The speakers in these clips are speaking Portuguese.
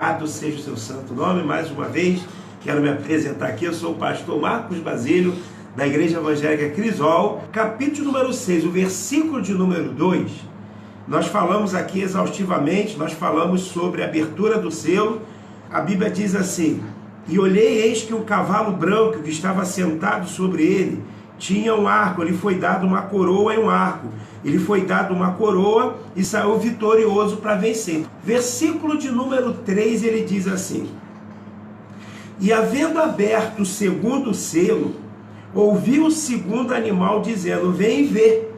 Louvado seja o seu santo nome. Mais uma vez, quero me apresentar aqui. Eu sou o pastor Marcos Basílio, da Igreja Evangélica Crisol. Capítulo número 6, o versículo de número 2. Nós falamos aqui exaustivamente, nós falamos sobre a abertura do selo. A Bíblia diz assim: e olhei, eis que um cavalo branco que estava sentado sobre ele tinha um arco, lhe foi dado uma coroa e um arco. Ele foi dado uma coroa e saiu vitorioso para vencer. Versículo de número 3, ele diz assim: e havendo aberto o segundo selo, ouvi o segundo animal dizendo: vem ver.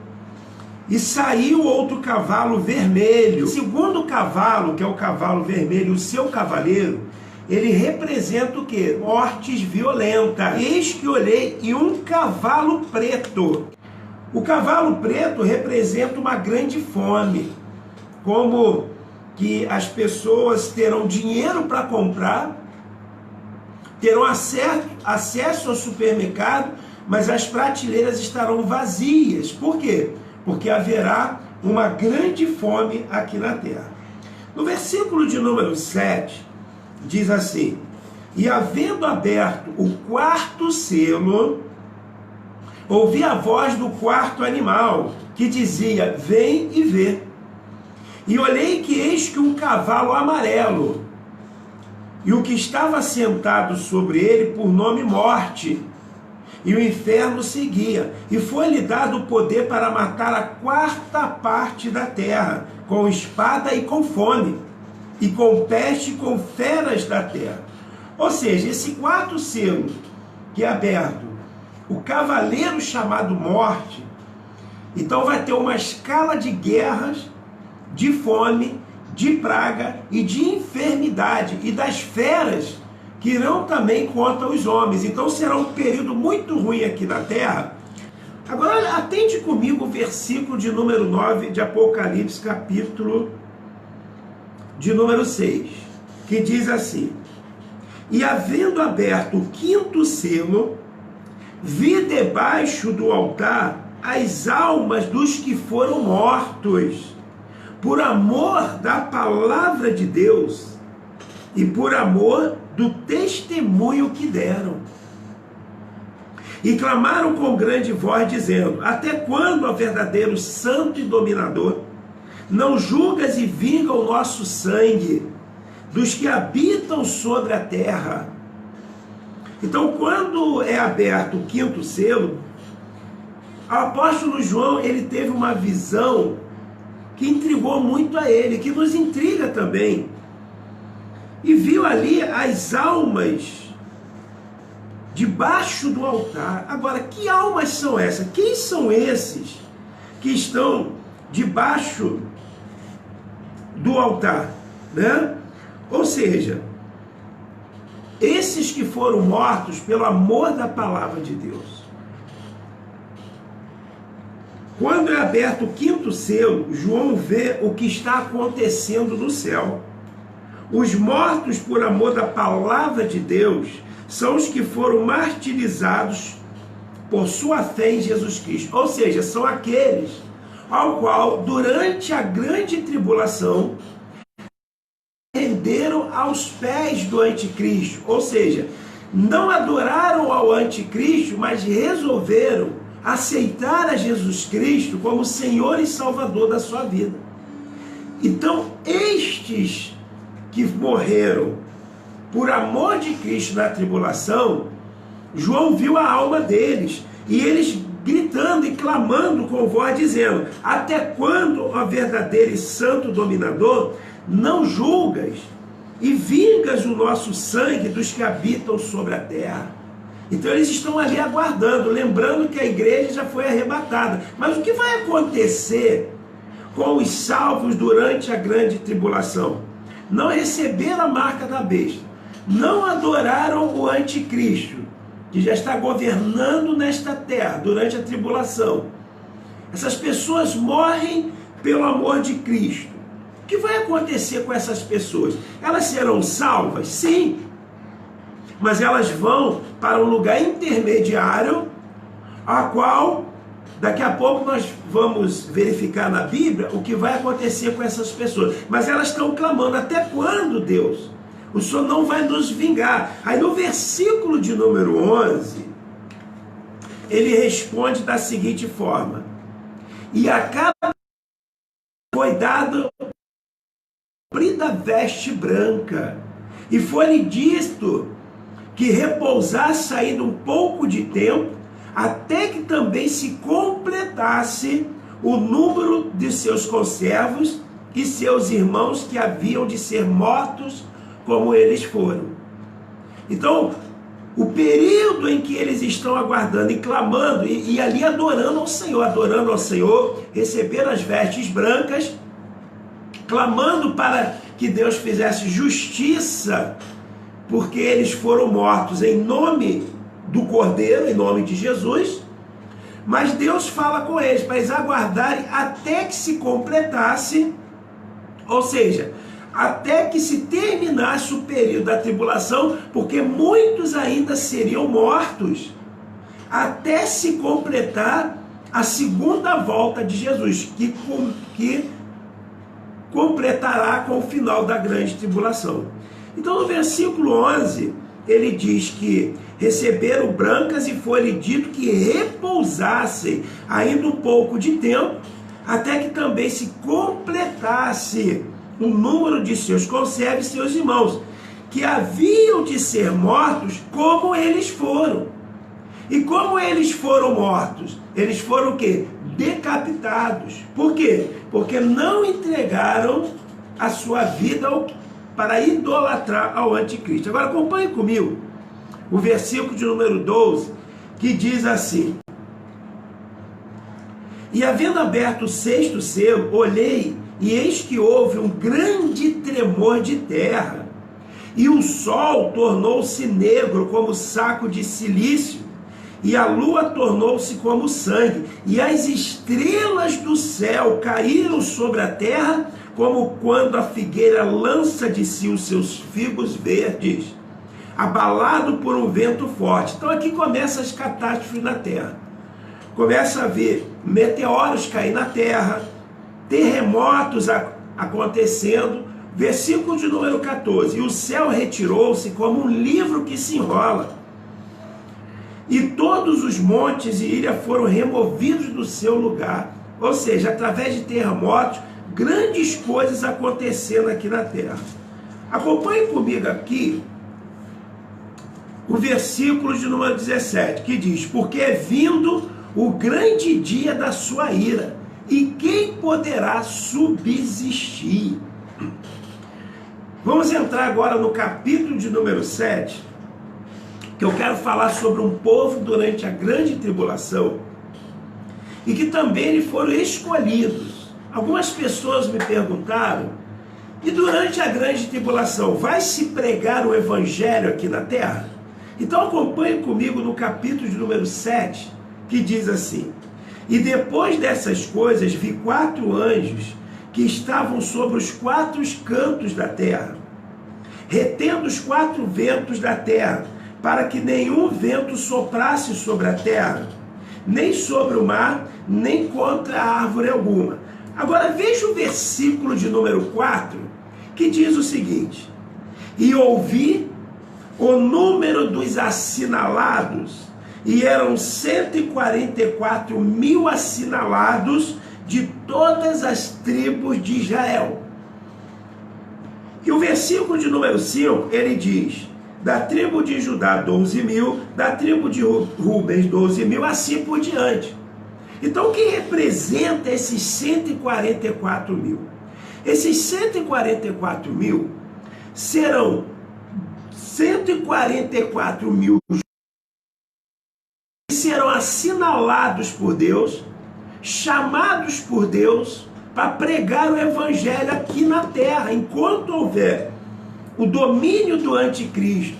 E saiu outro cavalo vermelho. O segundo cavalo, que é o cavalo vermelho, o seu cavaleiro, ele representa o quê? Mortes violentas. Eis que olhei e um cavalo preto. O cavalo preto representa uma grande fome, como que as pessoas terão dinheiro para comprar, terão acesso ao supermercado, mas as prateleiras estarão vazias. Por quê? Porque haverá uma grande fome aqui na terra. No versículo de número 7, diz assim: e havendo aberto o quarto selo, ouvi a voz do quarto animal, que dizia: vem e vê. E olhei que eis que um cavalo amarelo, e o que estava sentado sobre ele por nome Morte, e o inferno seguia, e foi-lhe dado o poder para matar a quarta parte da terra, com espada e com fome, e com peste e com feras da terra. Ou seja, esse quarto selo que é aberto, o cavaleiro chamado Morte, então vai ter uma escala de guerras, de fome, de praga e de enfermidade, e das feras que irão também contra os homens. Então será um período muito ruim aqui na terra. Agora atende comigo o versículo de número 9 de Apocalipse, capítulo de número 6, que diz assim: e havendo aberto o quinto selo, vi debaixo do altar as almas dos que foram mortos por amor da palavra de Deus e por amor do testemunho que deram. E clamaram com grande voz, dizendo: até quando, ó verdadeiro santo e dominador, não julgas e vinga o nosso sangue dos que habitam sobre a terra? Então, quando é aberto o quinto selo, o apóstolo João, ele teve uma visão que intrigou muito a ele, que nos intriga também. E viu ali as almas debaixo do altar. Agora, que almas são essas? Quem são esses que estão debaixo do altar, né? Ou seja, esses que foram mortos pelo amor da palavra de Deus. Quando é aberto o quinto selo, João vê o que está acontecendo no céu. Os mortos por amor da palavra de Deus são os que foram martirizados por sua fé em Jesus Cristo. Ou seja, são aqueles ao qual, durante a grande tribulação, renderam aos pés do anticristo. Ou seja, não adoraram ao anticristo, mas resolveram aceitar a Jesus Cristo como Senhor e Salvador da sua vida. Então, estes que morreram por amor de Cristo na tribulação, João viu a alma deles, e eles gritando e clamando com voz, dizendo: até quando, ó verdadeiro e santo dominador, não julgas e vingas o nosso sangue dos que habitam sobre a terra? Então eles estão ali aguardando, lembrando que a igreja já foi arrebatada. Mas o que vai acontecer com os salvos durante a grande tribulação? Não receberam a marca da besta, não adoraram o anticristo, que já está governando nesta terra durante a tribulação. Essas pessoas morrem pelo amor de Cristo. O que vai acontecer com essas pessoas? Elas serão salvas? Sim, mas elas vão para um lugar intermediário, a qual daqui a pouco nós vamos verificar na Bíblia o que vai acontecer com essas pessoas. Mas elas estão clamando: até quando, Deus? O Senhor não vai nos vingar. Aí no versículo de número 11, ele responde da seguinte forma: e a cada foi dado comprida veste branca, e foi-lhe dito que repousasse ainda um pouco de tempo, até que também se completasse o número de seus conservos e seus irmãos que haviam de ser mortos como eles foram. Então, o período em que eles estão aguardando e clamando, e ali adorando ao Senhor, receberam as vestes brancas, clamando para que Deus fizesse justiça, porque eles foram mortos em nome do Cordeiro, em nome de Jesus. Mas Deus fala com eles para eles aguardarem até que se completasse, ou seja, até que se terminasse o período da tribulação, porque muitos ainda seriam mortos, até se completar a segunda volta de Jesus, que completará com o final da grande tribulação. Então no versículo 11, ele diz que receberam brancas e foi-lhe dito que repousassem ainda um pouco de tempo, até que também se completasse o número de seus conservos e seus irmãos, que haviam de ser mortos como eles foram. E como eles foram mortos? Eles foram o quê? Decapitados. Por quê? Porque não entregaram a sua vida para idolatrar ao anticristo. Agora acompanhe comigo o versículo de número 12, que diz assim: e havendo aberto o sexto selo, olhei, e eis que houve um grande tremor de terra, e o sol tornou-se negro como saco de cilício, e a lua tornou-se como sangue, e as estrelas do céu caíram sobre a terra, como quando a figueira lança de si os seus figos verdes, abalado por um vento forte. Então aqui começa as catástrofes na terra. Começa a ver meteoros cair na terra, terremotos acontecendo. Versículo de número 14: e o céu retirou-se como um livro que se enrola, e todos os montes e ilhas foram removidos do seu lugar. Ou seja, através de terremotos, grandes coisas acontecendo aqui na terra. Acompanhe comigo aqui o versículo de número 17, que diz: porque é vindo o grande dia da sua ira, e quem poderá subsistir? Vamos entrar agora no capítulo de número 7, que eu quero falar sobre um povo durante a grande tribulação, e que também eles foram escolhidos. Algumas pessoas me perguntaram: e durante a grande tribulação, vai se pregar o evangelho aqui na terra? Então acompanhe comigo no capítulo de número 7, que diz assim: e depois dessas coisas vi 4 anjos que estavam sobre os 4 cantos da terra, retendo os 4 ventos da terra, para que nenhum vento soprasse sobre a terra, nem sobre o mar, nem contra árvore alguma. Agora veja o versículo de número 4, que diz o seguinte: e ouvi o número dos assinalados, e eram 144 mil assinalados de todas as tribos de Israel. E o versículo de número 5, ele diz: da tribo de Judá 12 mil, da tribo de Rubens 12 mil, assim por diante. Então quem representa esses 144 mil? Esses 144 mil serão 144 mil que serão assinalados por Deus, chamados por Deus para pregar o evangelho aqui na terra. Enquanto houver o domínio do anticristo,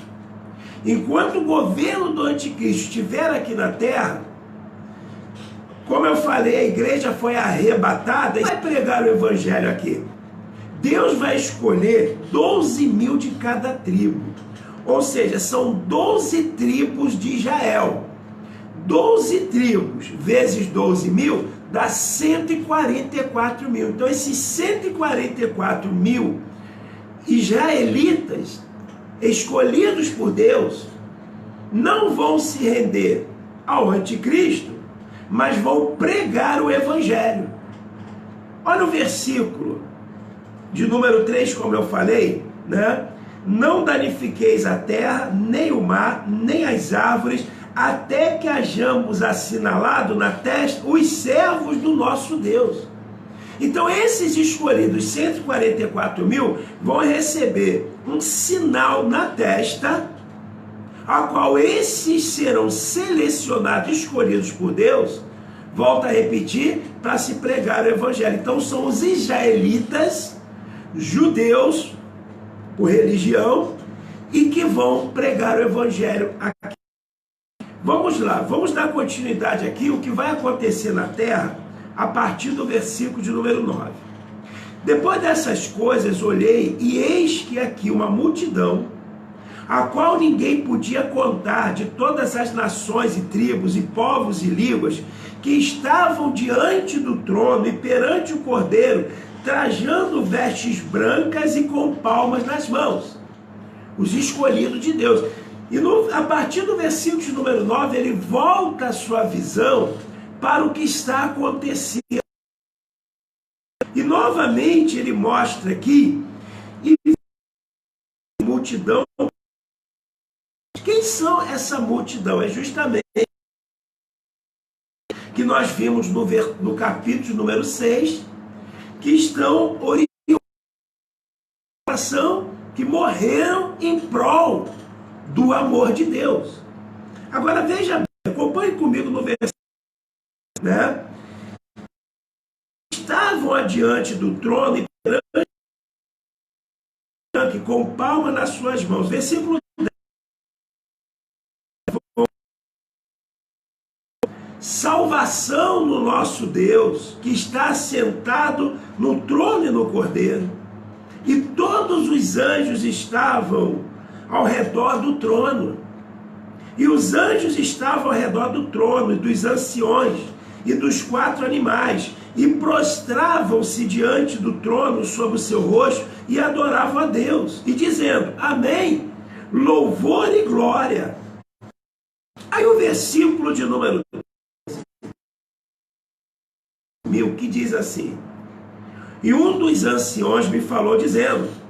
enquanto o governo do anticristo estiver aqui na terra, como eu falei, a igreja foi arrebatada e vai pregar o evangelho aqui. Deus vai escolher 12 mil de cada tribo, ou seja, são 12 tribos de Israel. 12 tribos vezes 12 mil dá 144 mil. Então esses 144 mil israelitas escolhidos por Deus, não vão se render ao anticristo, mas vão pregar o evangelho. Olha o versículo de número 3, como eu falei, né? Não danifiqueis a terra, nem o mar, nem as árvores, até que hajamos assinalado na testa os servos do nosso Deus. Então esses escolhidos, 144 mil, vão receber um sinal na testa, a qual esses serão selecionados, escolhidos por Deus, volta a repetir, para se pregar o evangelho. Então são os israelitas, judeus, por religião, e que vão pregar o evangelho aqui. Vamos lá, vamos dar continuidade aqui, o que vai acontecer na terra, a partir do versículo de número 9. Depois dessas coisas, olhei, e eis que aqui uma multidão, a qual ninguém podia contar, de todas as nações e tribos e povos e línguas, que estavam diante do trono e perante o Cordeiro, trajando vestes brancas e com palmas nas mãos. Os escolhidos de Deus. E a partir do versículo de número 9, ele volta a sua visão para o que está acontecendo. E novamente ele mostra aqui, e multidão. Quem são essa multidão? É justamente que nós vimos no capítulo número 6, que estão que morreram em prol do amor de Deus. Agora veja bem, acompanhe comigo no versículo, né? Estavam adiante do trono e com palma nas suas mãos. Versículo 10. Salvação no nosso Deus, que está assentado no trono e no Cordeiro. E todos os anjos estavam ao redor do trono. E os anjos estavam ao redor do trono, e dos anciões, e dos 4 animais, e prostravam-se diante do trono sobre o seu rosto, e adoravam a Deus, e dizendo, amém, louvor e glória. Aí o versículo de número 1000, que diz assim, e um dos anciões me falou dizendo,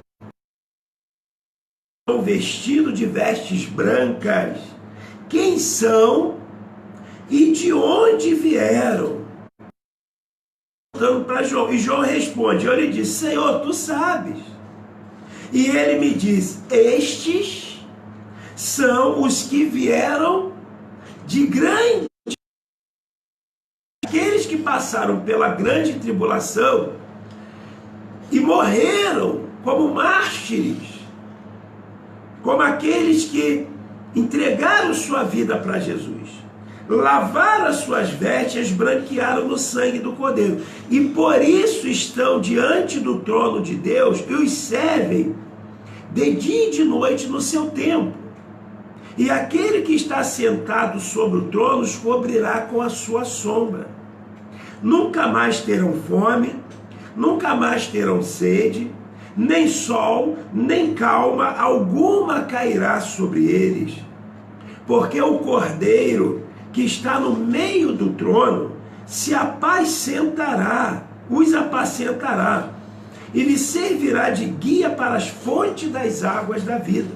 vestido de vestes brancas, quem são e de onde vieram? Perguntando para João, e João responde, eu lhe disse, Senhor, tu sabes. E ele me diz, estes são os que vieram de grande, aqueles que passaram pela grande tribulação e morreram como mártires, como aqueles que entregaram sua vida para Jesus, lavaram as suas vestes, branquearam no sangue do Cordeiro, e por isso estão diante do trono de Deus e os servem de dia e de noite no seu templo. E aquele que está sentado sobre o trono os cobrirá com a sua sombra. Nunca mais terão fome, nunca mais terão sede, nem sol, nem calma alguma cairá sobre eles, porque o Cordeiro que está no meio do trono se apacentará, os apacentará, e lhe servirá de guia para as fontes das águas da vida,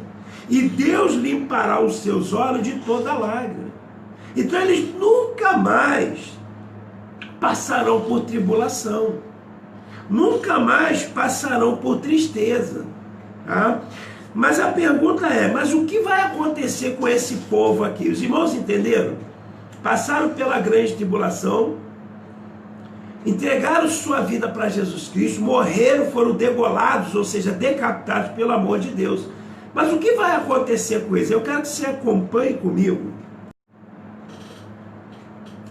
e Deus limpará os seus olhos de toda lágrima. Então eles nunca mais passarão por tribulação, nunca mais passarão por tristeza, tá? Mas a pergunta é, mas o que vai acontecer com esse povo aqui? Os irmãos entenderam? Passaram pela grande tribulação, entregaram sua vida para Jesus Cristo, morreram, foram degolados, ou seja, decapitados pelo amor de Deus. Mas o que vai acontecer com eles? Eu quero que você acompanhe comigo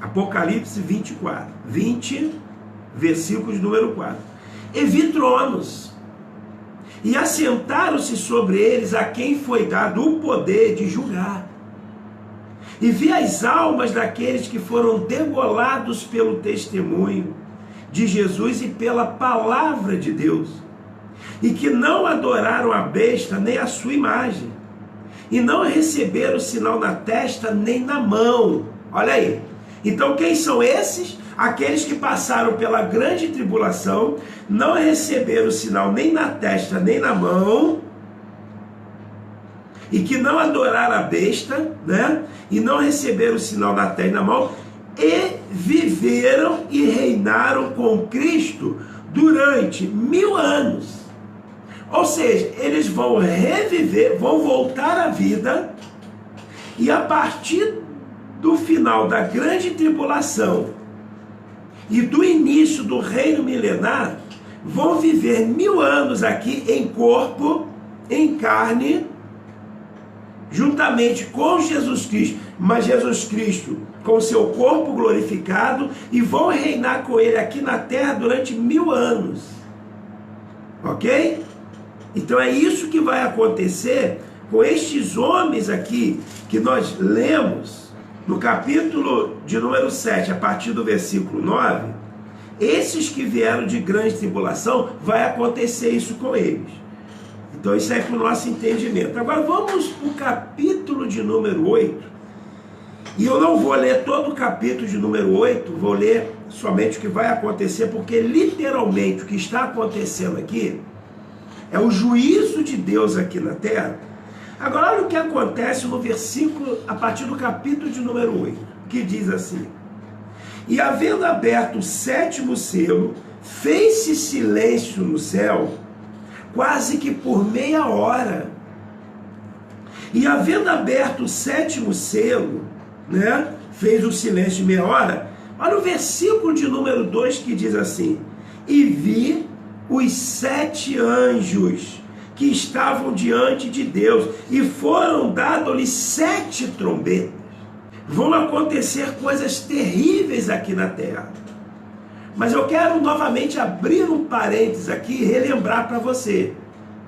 Apocalipse 24, 20, versículos número 4. E vi tronos, e assentaram-se sobre eles a quem foi dado o poder de julgar. E vi as almas daqueles que foram degolados pelo testemunho de Jesus e pela palavra de Deus, e que não adoraram a besta nem a sua imagem, e não receberam o sinal na testa nem na mão. Olha aí. Então quem são esses? Aqueles que passaram pela grande tribulação, não receberam o sinal nem na testa nem na mão, e que não adoraram a besta, né? E não receberam o sinal na testa e na mão, e viveram e reinaram com Cristo durante 1000 anos. Ou seja, eles vão reviver, vão voltar à vida, e a partir do final da grande tribulação e do início do reino milenar, vão viver 1000 anos aqui em corpo, em carne, juntamente com Jesus Cristo, mas Jesus Cristo com seu corpo glorificado, e vão reinar com ele aqui na terra durante 1000 anos. Ok? Então é isso que vai acontecer com estes homens aqui, que nós lemos no capítulo de número 7, a partir do versículo 9, esses que vieram de grande tribulação, vai acontecer isso com eles. Então isso é para o nosso entendimento. Agora vamos para o capítulo de número 8, e eu não vou ler todo o capítulo de número 8, vou ler somente o que vai acontecer, porque literalmente o que está acontecendo aqui é o juízo de Deus aqui na terra. Agora olha o que acontece no versículo, a partir do capítulo de número 8, que diz assim: e havendo aberto o 7º selo, fez-se silêncio no céu, quase que por meia hora. E havendo aberto o 7º selo, né, fez o silêncio de meia hora. Olha o versículo de número 2 que diz assim: e vi os 7 anjos que estavam diante de Deus, e foram dados-lhes 7 trombetas. Vão acontecer coisas terríveis aqui na terra. Mas eu quero novamente abrir um parênteses aqui e relembrar para você.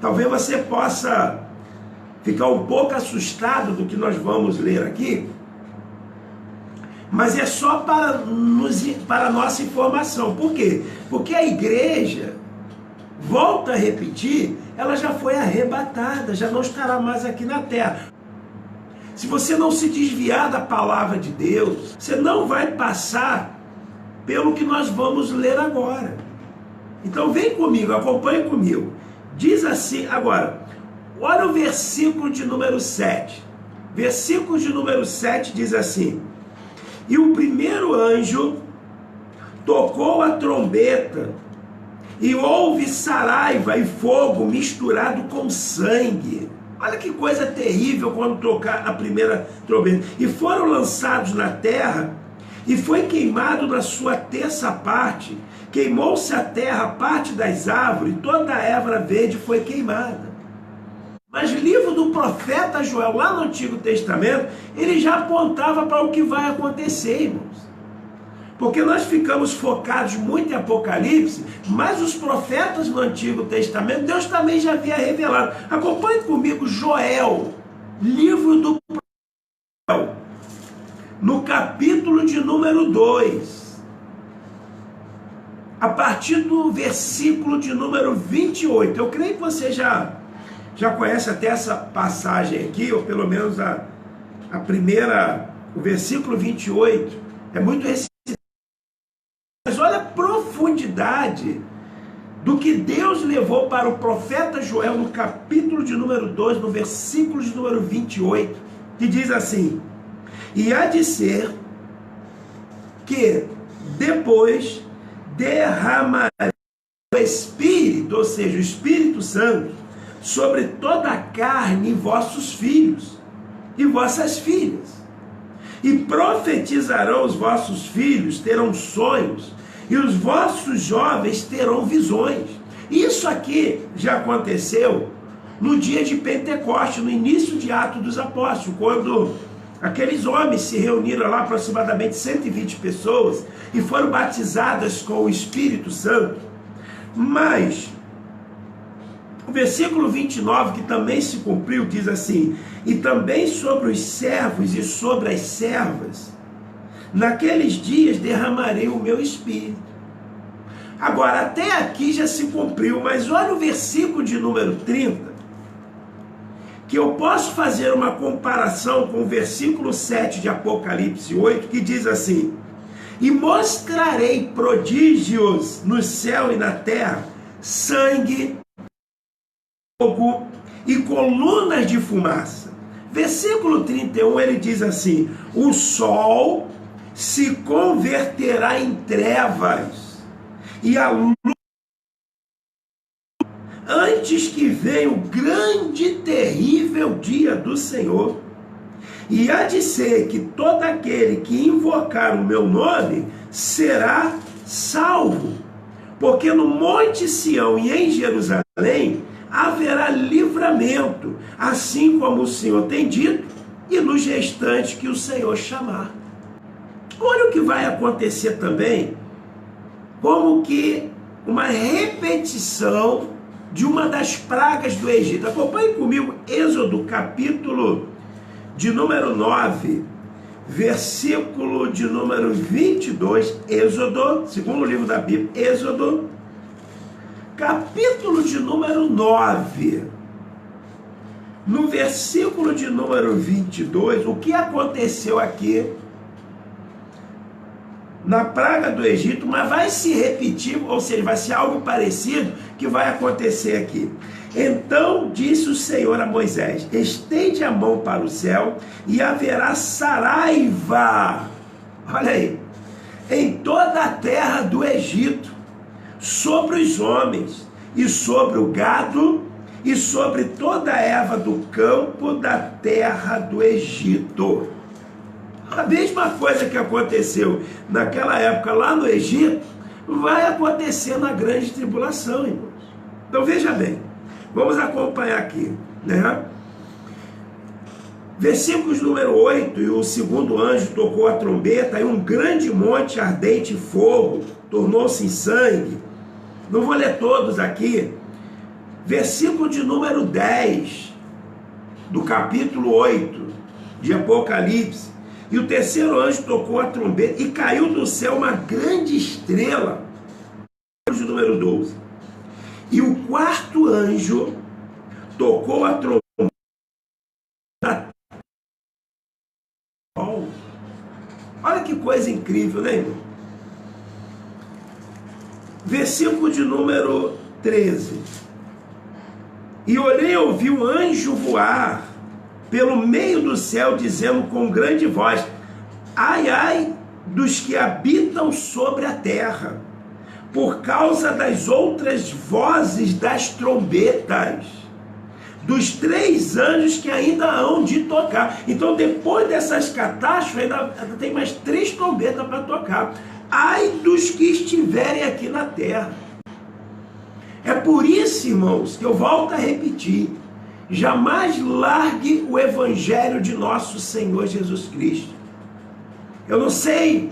Talvez você possa ficar um pouco assustado do que nós vamos ler aqui, mas é só para nossa informação. Por quê? Porque a igreja, volta a repetir, ela já foi arrebatada, já não estará mais aqui na terra. Se você não se desviar da palavra de Deus, você não vai passar pelo que nós vamos ler agora. Então vem comigo, acompanhe comigo. Diz assim, agora, olha o versículo de número 7. Versículo de número 7 diz assim: e o primeiro anjo tocou a trombeta, e houve saraiva e fogo misturado com sangue. Olha que coisa terrível quando tocar a primeira trombeta. E foram lançados na terra, e foi queimado na sua terça parte. Queimou-se a terra, parte das árvores, toda a erva verde foi queimada. Mas o livro do profeta Joel, lá no Antigo Testamento, ele já apontava para o que vai acontecer, irmãos. Porque nós ficamos focados muito em Apocalipse, mas os profetas no Antigo Testamento, Deus também já havia revelado. Acompanhe comigo Joel, livro do Joel, no capítulo de número 2, a partir do versículo de número 28. Eu creio que você já conhece até essa passagem aqui, ou pelo menos a primeira, o versículo 28, é muito recente. Mas olha a profundidade do que Deus levou para o profeta Joel no capítulo de número 2, no versículo de número 28, que diz assim: e há de ser que depois derramarei o Espírito, ou seja, o Espírito Santo, sobre toda a carne, em vossos filhos e vossas filhas. E profetizarão os vossos filhos, terão sonhos, e os vossos jovens terão visões. Isso aqui já aconteceu no dia de Pentecostes, no início de Atos dos Apóstolos, quando aqueles homens se reuniram lá, aproximadamente 120 pessoas, e foram batizadas com o Espírito Santo. Mas o versículo 29, que também se cumpriu, diz assim: e também sobre os servos e sobre as servas, naqueles dias derramarei o meu Espírito. Agora, até aqui já se cumpriu, mas olha o versículo de número 30, que eu posso fazer uma comparação com o versículo 7 de Apocalipse 8, que diz assim: e mostrarei prodígios no céu e na terra, sangue, fogo e colunas de fumaça. Versículo 31, ele diz assim: o sol se converterá em trevas, e a luz, antes que venha o grande e terrível dia do Senhor. E há de ser que todo aquele que invocar o meu nome será salvo, porque no Monte Sião e em Jerusalém haverá livramento, assim como o Senhor tem dito, e nos restantes que o Senhor chamar. Olha o que vai acontecer também, como que uma repetição de uma das pragas do Egito. Acompanhe comigo Êxodo capítulo de número 9, versículo de número 22, Êxodo, segundo livro da Bíblia, Êxodo, capítulo de número 9, no versículo de número 22, o que aconteceu aqui na praga do Egito, mas vai se repetir, ou seja, vai ser algo parecido que vai acontecer aqui. Então disse o Senhor a Moisés: estende a mão para o céu e haverá saraiva, olha aí, em toda a terra do Egito, sobre os homens, e sobre o gado, e sobre toda a erva do campo da terra do Egito. A mesma coisa que aconteceu naquela época lá no Egito, vai acontecer na grande tribulação, irmãos. Então veja bem, vamos acompanhar aqui, né? Versículos número 8, e o segundo anjo tocou a trombeta, e um grande monte ardente de fogo tornou-se em sangue. Não vou ler todos aqui. Versículo de número 10, do capítulo 8 de Apocalipse. E o terceiro anjo tocou a trombeta, e caiu do céu uma grande estrela. De número 12. E o quarto anjo tocou a trombeta. Olha que coisa incrível, né, irmão? Versículo de número 13. E olhei e ouvi o anjo voar pelo meio do céu, dizendo com grande voz: ai, ai dos que habitam sobre a terra, por causa das outras vozes das trombetas, dos 3 anjos que ainda hão de tocar. Então, depois dessas catástrofes, ainda tem mais 3 trombetas para tocar. Ai dos que estiverem aqui na terra. É por isso, irmãos, que eu volto a repetir: jamais largue o evangelho de nosso Senhor Jesus Cristo. Eu não sei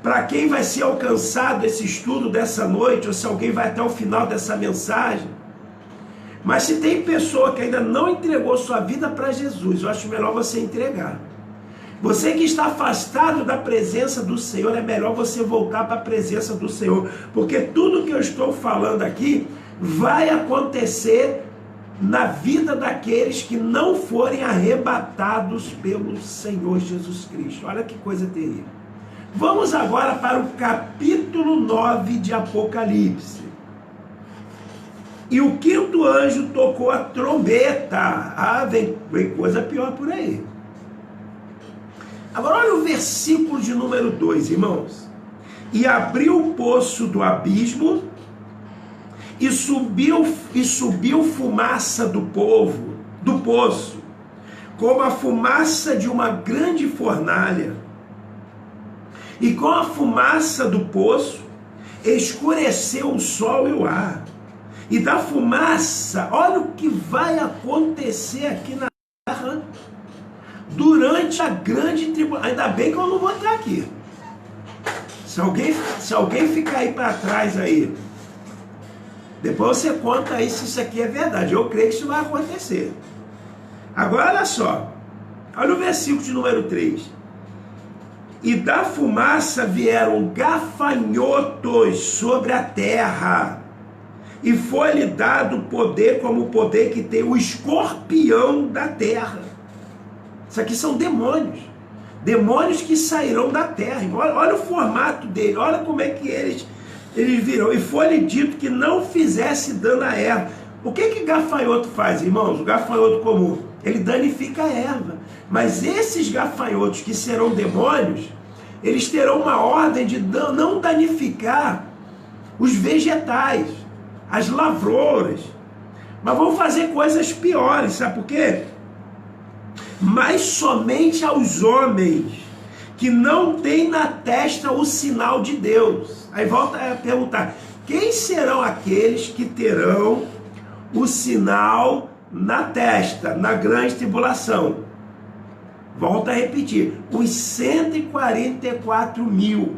para quem vai ser alcançado esse estudo dessa noite, ou se alguém vai até o final dessa mensagem, mas se tem pessoa que ainda não entregou sua vida para Jesus, eu acho melhor você entregar. Você que está afastado da presença do Senhor, é melhor você voltar para a presença do Senhor, porque tudo que eu estou falando aqui vai acontecer na vida daqueles que não forem arrebatados pelo Senhor Jesus Cristo. Olha que coisa terrível. Vamos agora para o capítulo 9 de Apocalipse. E o quinto anjo tocou a trombeta. Ah, vem coisa pior por aí. Agora olha o versículo de número 2, irmãos. E abriu o poço do abismo, e subiu fumaça do poço, como a fumaça de uma grande fornalha. E com a fumaça do poço, escureceu o sol e o ar. E da fumaça, olha o que vai acontecer aqui na terra durante a grande tribulação. Ainda bem que eu não vou estar aqui. Se alguém ficar aí para trás aí, depois você conta aí se isso aqui é verdade. Eu creio que isso vai acontecer. Agora olha só. Olha o versículo de número 3. E da fumaça vieram gafanhotos sobre a terra, e foi-lhe dado poder como o poder que tem o escorpião da terra. Isso aqui são demônios, demônios que sairão da terra. Olha o formato dele, olha como é que eles virão. E foi-lhe dito que não fizesse dano à erva. O que gafanhoto faz, irmãos? O gafanhoto comum, ele danifica a erva. Mas esses gafanhotos que serão demônios, eles terão uma ordem de não danificar os vegetais, as lavouras, mas vão fazer coisas piores, sabe por quê? Mas somente aos homens que não têm na testa o sinal de Deus. Aí volta a perguntar, quem serão aqueles que terão o sinal na testa, na grande tribulação? Volta a repetir, os 144 mil,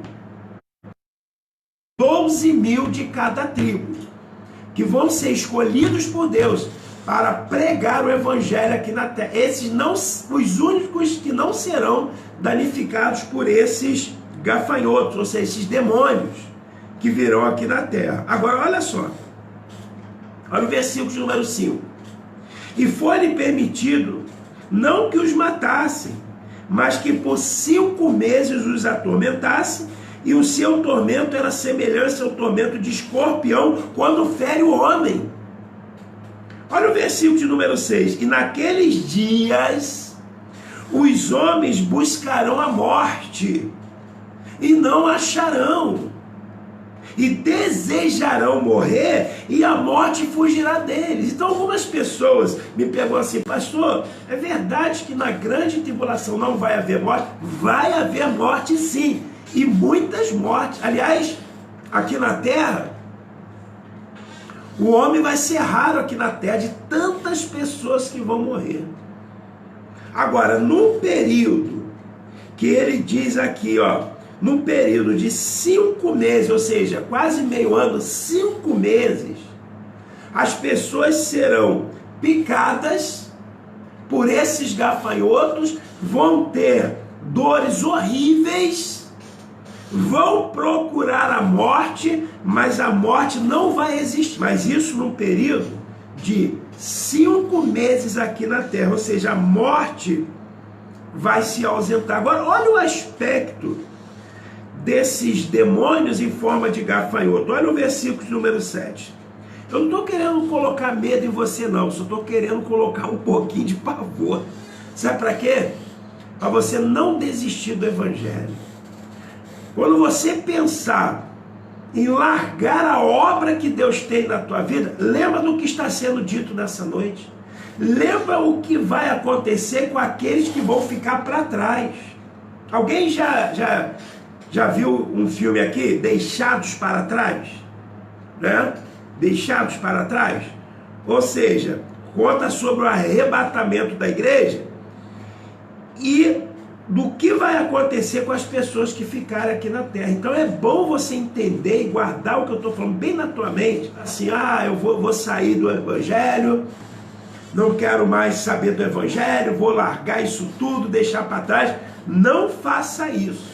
12 mil de cada tribo, que vão ser escolhidos por Deus para pregar o evangelho aqui na terra. Esses não, os únicos que não serão danificados por esses gafanhotos, ou seja, esses demônios que virão aqui na terra. Agora olha só, olha o versículo de número 5. E foi-lhe permitido não que os matassem, mas que por 5 meses os atormentasse, e o seu tormento era semelhante ao tormento de escorpião quando fere o homem. Olha o versículo de número 6. E naqueles dias os homens buscarão a morte e não acharão, e desejarão morrer, e a morte fugirá deles. Então algumas pessoas me perguntam assim, pastor, é verdade que na grande tribulação não vai haver morte? Vai haver morte sim, e muitas mortes. Aliás, aqui na terra, o homem vai ser raro aqui na terra, de tantas pessoas que vão morrer. Agora, num período que ele diz aqui, ó, num período de 5 meses, ou seja, quase meio ano, 5 meses, as pessoas serão picadas por esses gafanhotos, vão ter dores horríveis, vão procurar a morte, mas a morte não vai existir. Mas isso num período de 5 meses aqui na terra, ou seja, a morte vai se ausentar. Agora, olha o aspecto desses demônios em forma de gafanhoto. Olha o versículo de número 7. Eu não estou querendo colocar medo em você não, só estou querendo colocar um pouquinho de pavor. Sabe para quê? Para você não desistir do evangelho. Quando você pensar em largar a obra que Deus tem na tua vida, lembra do que está sendo dito nessa noite. Lembra o que vai acontecer com aqueles que vão ficar para trás. Alguém já viu um filme aqui, Deixados para Trás? Né? Deixados para Trás? Ou seja, conta sobre o arrebatamento da igreja e do que vai acontecer com as pessoas que ficarem aqui na terra. Então é bom você entender e guardar o que eu estou falando bem na tua mente. Assim, eu vou sair do evangelho, não quero mais saber do evangelho, vou largar isso tudo, deixar para trás. Não faça isso.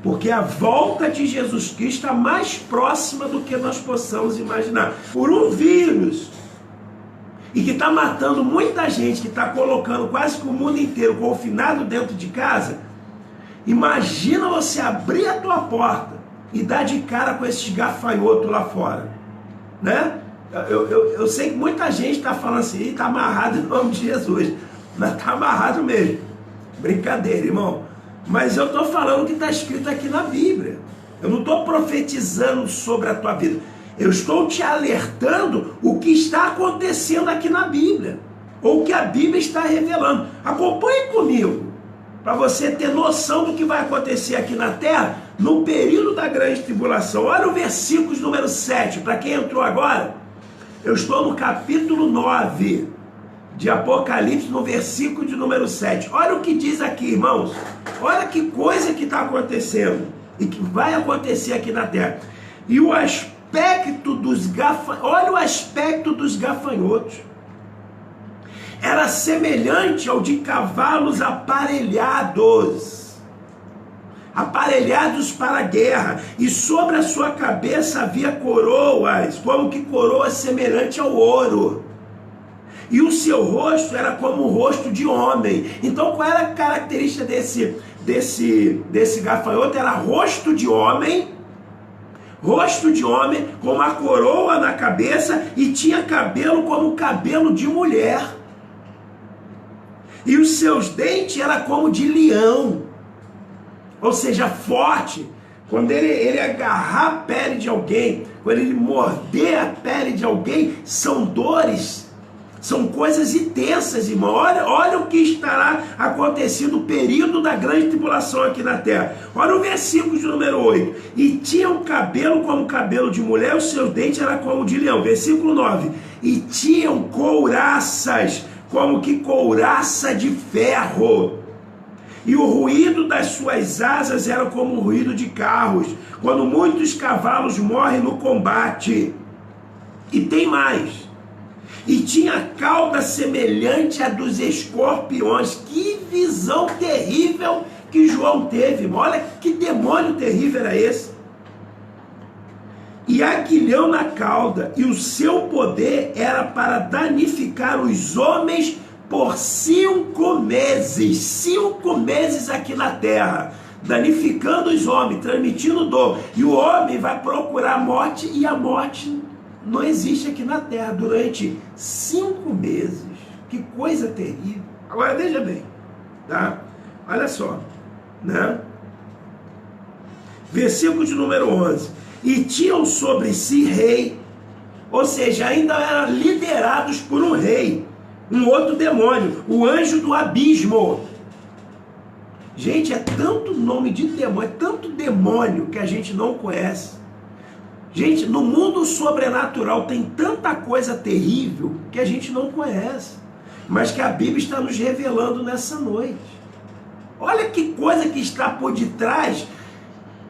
Porque a volta de Jesus Cristo está mais próxima do que nós possamos imaginar. Por um vírus, e que está matando muita gente, que está colocando quase que o mundo inteiro confinado dentro de casa, imagina você abrir a tua porta e dar de cara com esses gafanhotos lá fora. Né? Eu sei que muita gente está falando assim, está amarrado em nome de Jesus. Mas está amarrado mesmo. Brincadeira, irmão. Mas eu estou falando o que está escrito aqui na Bíblia. Eu não estou profetizando sobre a tua vida. Eu estou te alertando o que está acontecendo aqui na Bíblia. Ou o que a Bíblia está revelando. Acompanhe comigo, para você ter noção do que vai acontecer aqui na terra no período da grande tribulação. Olha o versículo número 7. Para quem entrou agora, eu estou no capítulo 9 de Apocalipse, no versículo de número 7. Olha o que diz aqui, irmãos. Olha que coisa que está acontecendo e que vai acontecer aqui na terra. E o aspecto dos gafanhotos, olha o aspecto dos gafanhotos. Era semelhante ao de cavalos aparelhados. aparelhados para a guerra, e sobre a sua cabeça havia coroas, como que coroa semelhante ao ouro. E o seu rosto era como o rosto de homem. Então qual era a característica desse gafanhoto? Era rosto de homem, com uma coroa na cabeça, e tinha cabelo como cabelo de mulher. E os seus dentes eram como de leão, ou seja, forte. Quando ele agarrar a pele de alguém, quando ele morder a pele de alguém, são dores, são coisas intensas, irmão. Olha o que estará acontecendo no período da grande tribulação aqui na terra. Olha o versículo de número 8. E tinha um cabelo como cabelo de mulher, os seus dentes eram como de leão. Versículo 9. E tinham couraças, como que couraça de ferro. E o ruído das suas asas era como o ruído de carros, quando muitos cavalos morrem no combate. E tem mais. E tinha cauda semelhante à dos escorpiões. Que visão terrível que João teve, irmão. Olha que demônio terrível era esse. E aguilhão na cauda, e o seu poder era para danificar os homens por 5 meses. 5 meses aqui na terra, danificando os homens, transmitindo dor. E o homem vai procurar a morte, e a morte não existe aqui na terra durante 5 meses. Que coisa terrível. Agora veja bem, tá? Olha só, né? Versículo de número 11. E tinham sobre si rei, ou seja, ainda eram liderados por um rei, um outro demônio, o anjo do abismo. Gente, é tanto nome de demônio, é tanto demônio que a gente não conhece. Gente, no mundo sobrenatural tem tanta coisa terrível que a gente não conhece, mas que a Bíblia está nos revelando nessa noite. Olha que coisa que está por detrás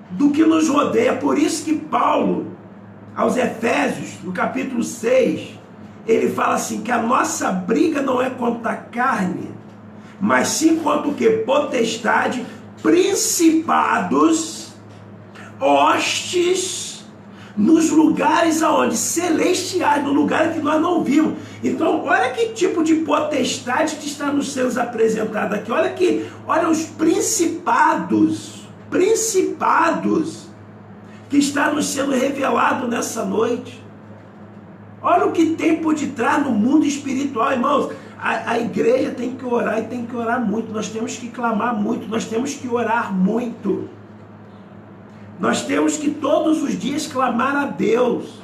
do que nos rodeia. Por isso que Paulo, aos Efésios, no capítulo 6, ele fala assim, que a nossa briga não é contra a carne, mas sim contra o que? Potestade, principados, hostes, nos lugares aonde? Celestiais, no lugar que nós não vimos. Então, olha que tipo de potestade que está nos sendo apresentado aqui. Olha os principados que está nos sendo revelado nessa noite. Olha o que tem por detrás no mundo espiritual, irmãos. A igreja tem que orar, e tem que orar muito. Nós temos que clamar muito, nós temos que orar muito. Nós temos que todos os dias clamar a Deus,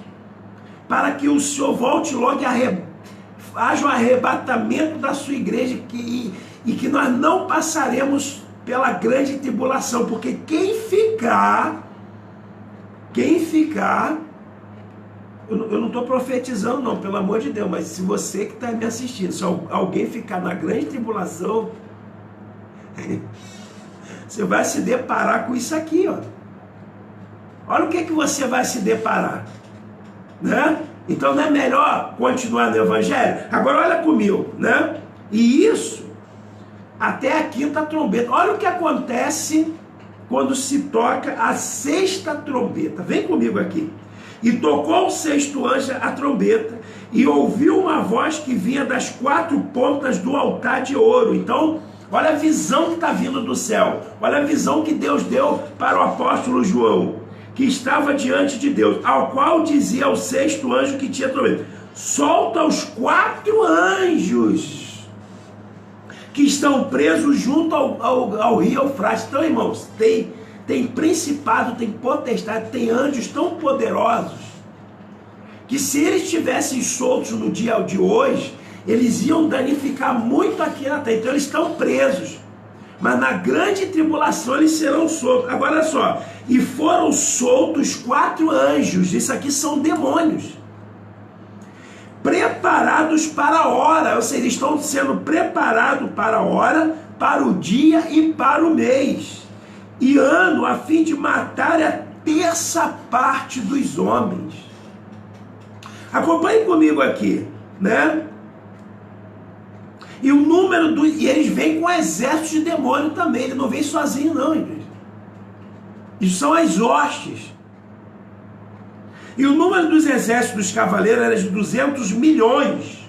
para que o Senhor volte logo e haja um arrebatamento da sua igreja, e que nós não passaremos pela grande tribulação, porque quem ficar, eu não estou profetizando não, pelo amor de Deus, mas se você que está me assistindo, se alguém ficar na grande tribulação, você vai se deparar com isso aqui, ó. Olha o que você vai se deparar, né? Então não é melhor continuar no Evangelho? Agora olha comigo, né? E isso até a 5ª trombeta. Olha o que acontece quando se toca a 6ª trombeta. Vem comigo aqui. E tocou o 6º anjo a trombeta, e ouviu uma voz que vinha das 4 pontas do altar de ouro. Então, olha a visão que está vindo do céu. Olha a visão que Deus deu para o apóstolo João, que estava diante de Deus, ao qual dizia ao 6º anjo que tinha trombeta: solta os 4 anjos que estão presos junto ao rio Eufrates. Então, irmãos, tem principado, tem potestade, tem anjos tão poderosos, que se eles estivessem soltos no dia de hoje, eles iam danificar muito aqui na terra. Então eles estão presos, mas na grande tribulação eles serão soltos. Agora olha só, e foram soltos 4 anjos, isso aqui são demônios, preparados para a hora, ou seja, estão sendo preparados para a hora, para o dia e para o mês e ano, a fim de matar a 1/3 parte dos homens. Acompanhe comigo aqui, né? E eles vêm com um exército de demônio também, ele não vem sozinho não, igreja. Isso são as hostes. E o número dos exércitos dos cavaleiros era de 200 milhões.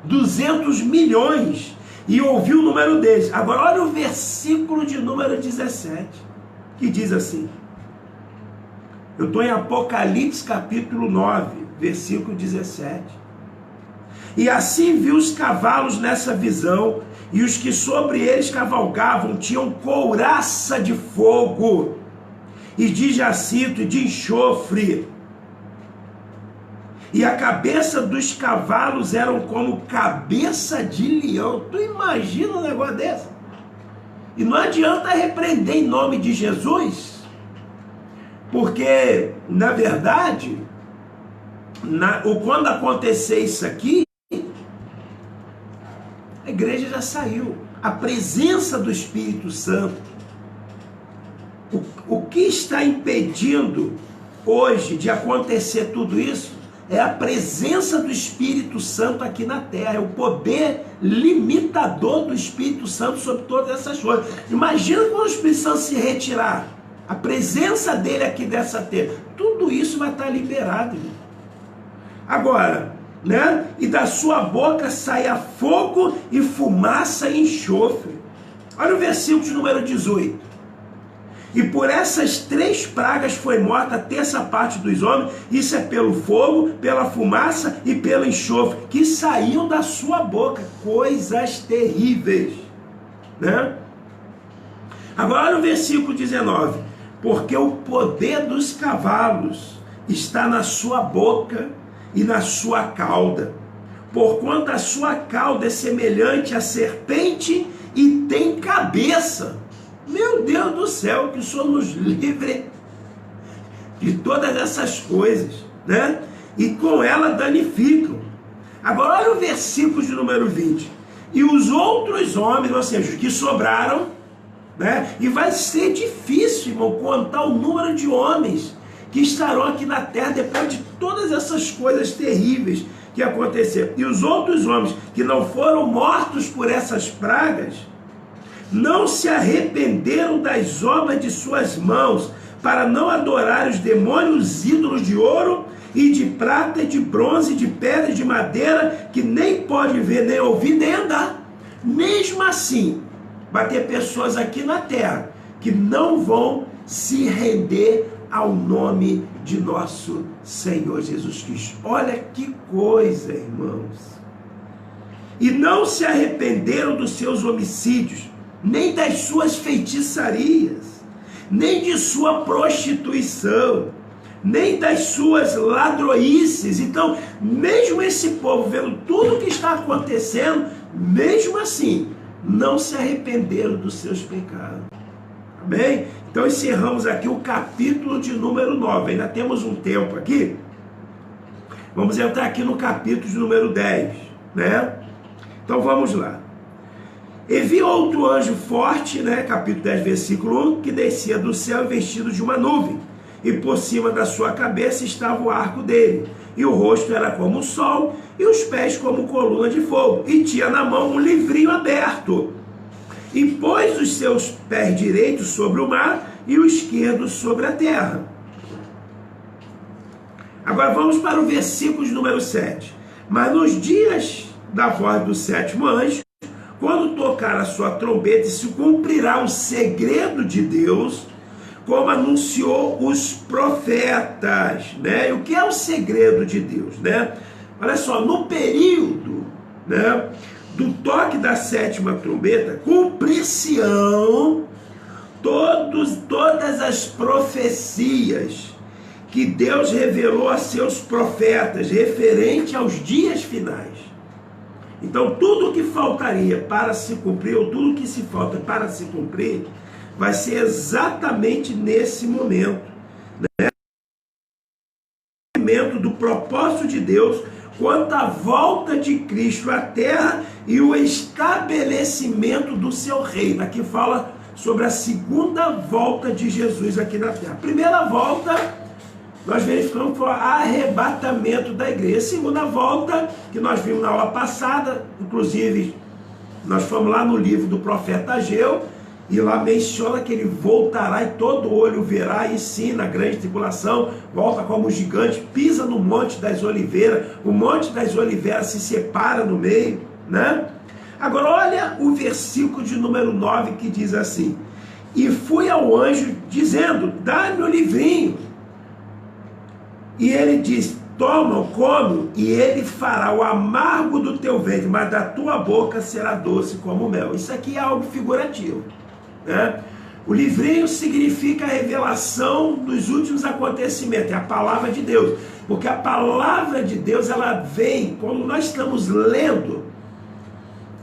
200 milhões. E ouviu o número deles. Agora olha o versículo de número 17, que diz assim. Eu estou em Apocalipse capítulo 9, versículo 17. E assim viu os cavalos nessa visão, e os que sobre eles cavalgavam tinham couraça de fogo, e de jacinto, e de enxofre. E a cabeça dos cavalos eram como cabeça de leão. Tu imagina um negócio desse? E não adianta repreender em nome de Jesus, porque, na verdade, quando acontecer isso aqui, a igreja já saiu. A presença do Espírito Santo. O que está impedindo hoje de acontecer tudo isso é a presença do Espírito Santo aqui na terra, é o poder limitador do Espírito Santo sobre todas essas coisas. Imagina quando o Espírito Santo se retirar, a presença dele aqui dessa terra, tudo isso vai estar liberado, irmão. Agora, né? E da sua boca saia fogo e fumaça e enxofre. Olha o versículo de número 18. E por essas 3 pragas foi morta a terça parte dos homens. Isso é pelo fogo, pela fumaça e pelo enxofre, que saíam da sua boca. Coisas terríveis, né? Agora olha o versículo 19. Porque o poder dos cavalos está na sua boca e na sua cauda. Porquanto a sua cauda é semelhante à serpente e tem cabeça. Meu Deus do céu, que o Senhor nos livre de todas essas coisas, né? E com ela danificam. Agora olha o versículo de número 20. E os outros homens, ou seja, os que sobraram, né? E vai ser difícil, irmão, contar o número de homens que estarão aqui na terra depois de todas essas coisas terríveis que aconteceram. E os outros homens que não foram mortos por essas pragas, não se arrependeram das obras de suas mãos, para não adorar os demônios ídolos de ouro e de prata e de bronze, de pedra e de madeira, que nem pode ver, nem ouvir, nem andar. Mesmo assim, vai ter pessoas aqui na terra que não vão se render ao nome de nosso Senhor Jesus Cristo. Olha que coisa, irmãos. E não se arrependeram dos seus homicídios, nem das suas feitiçarias, nem de sua prostituição, nem das suas ladroices. Então, mesmo esse povo vendo tudo o que está acontecendo, mesmo assim, não se arrependeram dos seus pecados. Amém? Então encerramos aqui o capítulo de número 9. Ainda temos um tempo aqui. Vamos entrar aqui no capítulo de número 10, né? Então vamos lá. E vi outro anjo forte, né? Capítulo 10, versículo 1, que descia do céu vestido de uma nuvem, e por cima da sua cabeça estava o arco dele, e o rosto era como o sol, e os pés como coluna de fogo, e tinha na mão um livrinho aberto. E pôs os seus pés direitos sobre o mar e o esquerdo sobre a terra. Agora vamos para o versículo de número 7. Mas nos dias da voz do 7º anjo, quando tocar a sua trombeta, se cumprirá o segredo de Deus, como anunciou os profetas, né? E o que é o segredo de Deus, né? Olha só, no período, né, do toque da 7ª trombeta, cumprir-se-ão todas as profecias que Deus revelou a seus profetas, referente aos dias finais. Então, tudo o que faltaria para se cumprir, ou tudo o que se falta para se cumprir, vai ser exatamente nesse momento, né? Do propósito de Deus quanto à volta de Cristo à terra e o estabelecimento do seu reino. Aqui fala sobre a segunda volta de Jesus aqui na terra. A primeira volta, nós verificamos, foi o arrebatamento da igreja. A segunda volta, que nós vimos na aula passada, inclusive nós fomos lá no livro do profeta Ageu, E lá menciona que ele voltará e todo olho verá, e sim, na grande tribulação, volta como um gigante, pisa no Monte das Oliveiras, o Monte das Oliveiras se separa no meio, né? Agora olha o versículo de número 9 que diz assim: e fui ao anjo dizendo, dá-me o livrinho. E ele diz, toma, come, e ele fará o amargo do teu ventre, mas da tua boca será doce como mel. Isso aqui é algo figurativo, né? O livrinho significa a revelação dos últimos acontecimentos, é a palavra de Deus, porque a palavra de Deus, ela vem quando nós estamos lendo,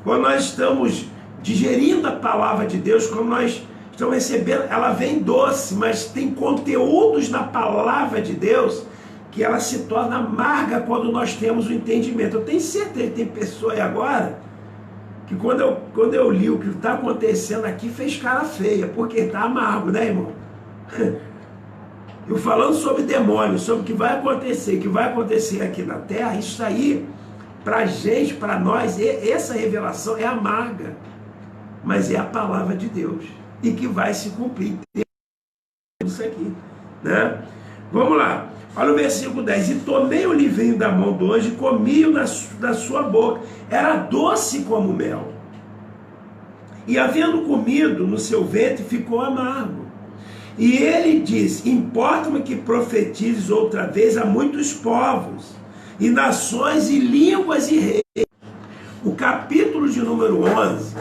quando nós estamos digerindo a palavra de Deus, quando nós estamos recebendo, ela vem doce, mas tem conteúdos na palavra de Deus que ela se torna amarga quando nós temos o entendimento. Eu tenho certeza que tem pessoa aí agora que quando eu li o que está acontecendo aqui, fez cara feia, porque está amargo, né, irmão? Eu falando sobre demônios, sobre o que vai acontecer aqui na terra, isso aí, para a gente, para nós, essa revelação é amarga, mas é a palavra de Deus, e que vai se cumprir. Isso aqui, né? Vamos lá, olha o versículo 10. E tomei o livrinho da mão do anjo e comi-o da sua boca. Era doce como mel. E havendo comido no seu ventre, ficou amargo. E ele diz, importa-me que profetizes outra vez a muitos povos, e nações, e línguas, e reis. O capítulo de número 11,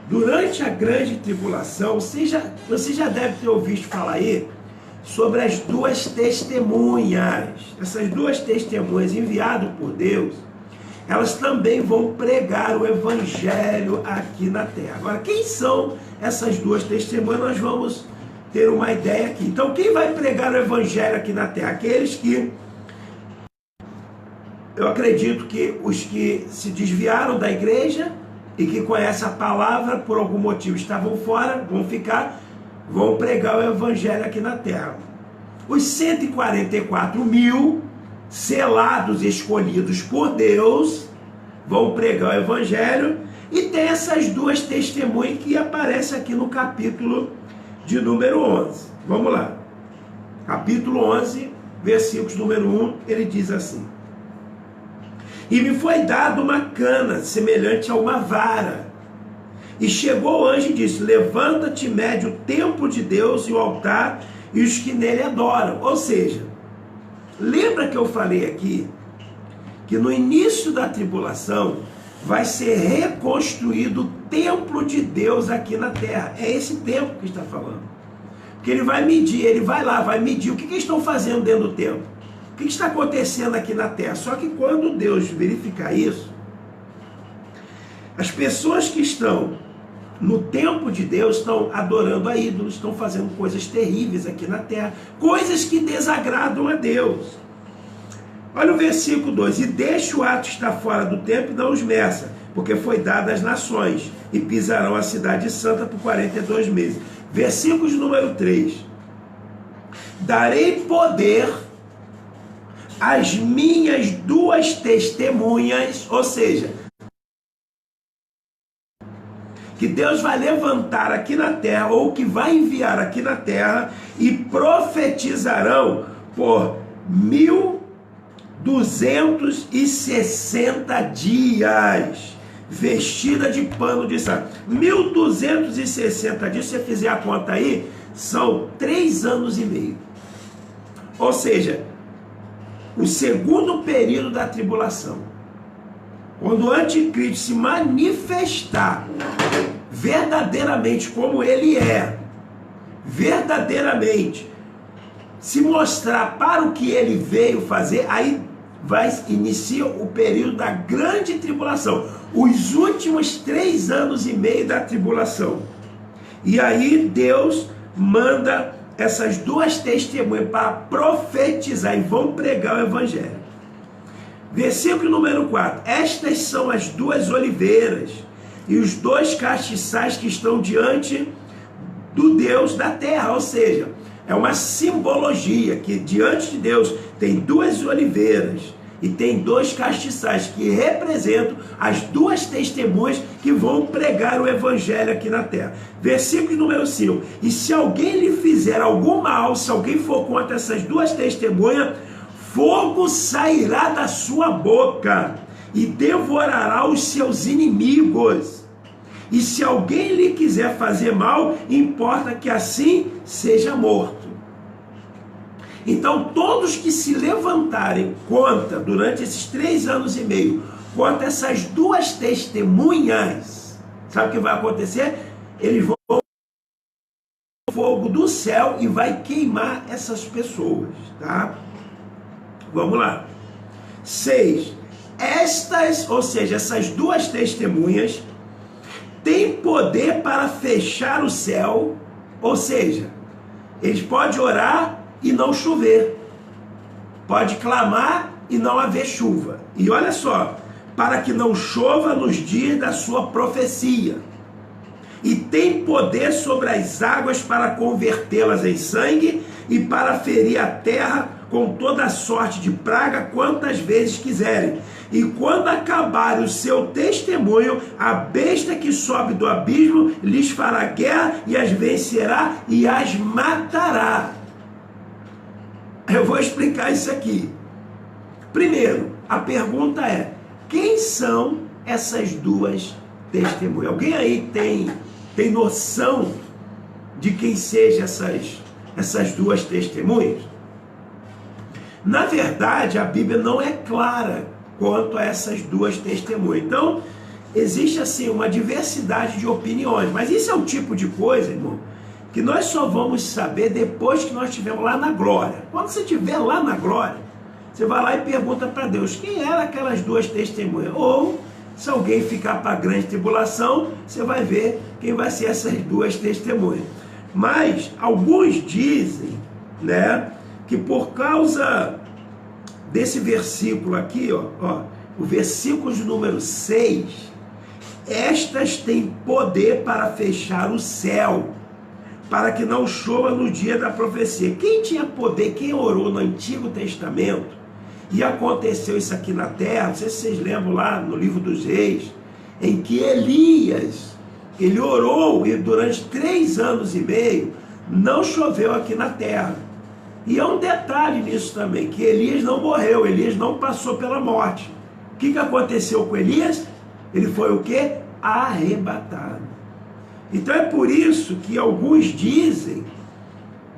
durante a grande tribulação, você já deve ter ouvido falar aí, sobre as duas testemunhas. Essas duas testemunhas enviadas por Deus, elas também vão pregar o evangelho aqui na terra. Agora, quem são essas duas testemunhas? Nós vamos ter uma ideia aqui. Então, quem vai pregar o evangelho aqui na terra? Aqueles que, eu acredito que os que se desviaram da igreja e que conhecem a palavra, por algum motivo estavam fora, vão pregar o evangelho aqui na terra. Os 144 mil selados, escolhidos por Deus, vão pregar o evangelho, e tem essas duas testemunhas que aparecem aqui no capítulo de número 11. Vamos lá. Capítulo 11, versículos número 1, ele diz assim: e me foi dada uma cana semelhante a uma vara, e chegou o anjo e disse, levanta-te, mede o templo de Deus e o altar e os que nele adoram. Ou seja, lembra que eu falei aqui que no início da tribulação vai ser reconstruído o templo de Deus aqui na terra. É esse templo que está falando. Porque ele vai medir, ele vai lá, vai medir o que eles estão fazendo dentro do templo. O que está acontecendo aqui na terra. Só que quando Deus verificar isso, as pessoas que estão no templo de Deus estão adorando a ídolos, estão fazendo coisas terríveis aqui na terra, coisas que desagradam a Deus. Olha o versículo 2: e deixa o ato estar fora do templo e não os meça, porque foi dado às nações, e pisarão a cidade santa por 42 meses. Versículo de número 3: darei poder às minhas duas testemunhas, ou seja, que Deus vai levantar aqui na terra, ou que vai enviar aqui na terra, e profetizarão por 1260 dias, vestida de pano de saco. 1260 dias, se você fizer a conta aí, são 3 anos e meio. Ou seja, o segundo período da tribulação, quando o anticristo se manifestar verdadeiramente como ele é, verdadeiramente se mostrar para o que ele veio fazer, aí inicia o período da grande tribulação, os últimos 3 anos e meio da tribulação. E aí Deus manda essas duas testemunhas para profetizar e vão pregar o evangelho. Versículo número 4: estas são as duas oliveiras e os 2 castiçais que estão diante do Deus da terra. Ou seja, é uma simbologia que diante de Deus tem 2 oliveiras e tem dois castiçais que representam as duas testemunhas que vão pregar o evangelho aqui na terra. Versículo número 5: e se alguém lhe fizer algum mal, se alguém for contra essas duas testemunhas, fogo sairá da sua boca e devorará os seus inimigos. E se alguém lhe quiser fazer mal, importa que assim seja morto. Então, todos que se levantarem durante esses 3 anos e meio, contra essas duas testemunhas, sabe o que vai acontecer? Eles vão fogo do céu e vai queimar essas pessoas, tá? Vamos lá. 6. Ou seja, essas duas testemunhas têm poder para fechar o céu, ou seja, eles podem orar e não chover, pode clamar e não haver chuva. E olha só, para que não chova nos dias da sua profecia. E tem poder sobre as águas para convertê-las em sangue e para ferir a terra com toda sorte de praga quantas vezes quiserem. E quando acabar o seu testemunho, a besta que sobe do abismo lhes fará guerra e as vencerá e as matará. Eu vou explicar isso aqui. Primeiro, a pergunta é: quem são essas duas testemunhas? Alguém aí tem noção de quem sejam essas duas testemunhas? Na verdade, a Bíblia não é clara quanto a essas duas testemunhas. Então, existe assim uma diversidade de opiniões. Mas isso é um tipo de coisa, irmão, que nós só vamos saber depois que nós estivermos lá na glória. Quando você estiver lá na glória, você vai lá e pergunta para Deus quem eram aquelas duas testemunhas. Ou, se alguém ficar para a grande tribulação, você vai ver quem vai ser essas duas testemunhas. Mas alguns dizem, né, que por causa desse versículo aqui, o versículo de número 6, estas têm poder para fechar o céu, para que não chova no dia da profecia. Quem tinha poder, quem orou no Antigo Testamento, e aconteceu isso aqui na terra, não sei se vocês lembram lá no livro dos Reis, em que Elias, ele orou e durante 3 anos e meio não choveu aqui na terra. E há um detalhe nisso também, que Elias não morreu, Elias não passou pela morte. O que aconteceu com Elias? Ele foi o quê? Arrebatado. Então é por isso que alguns dizem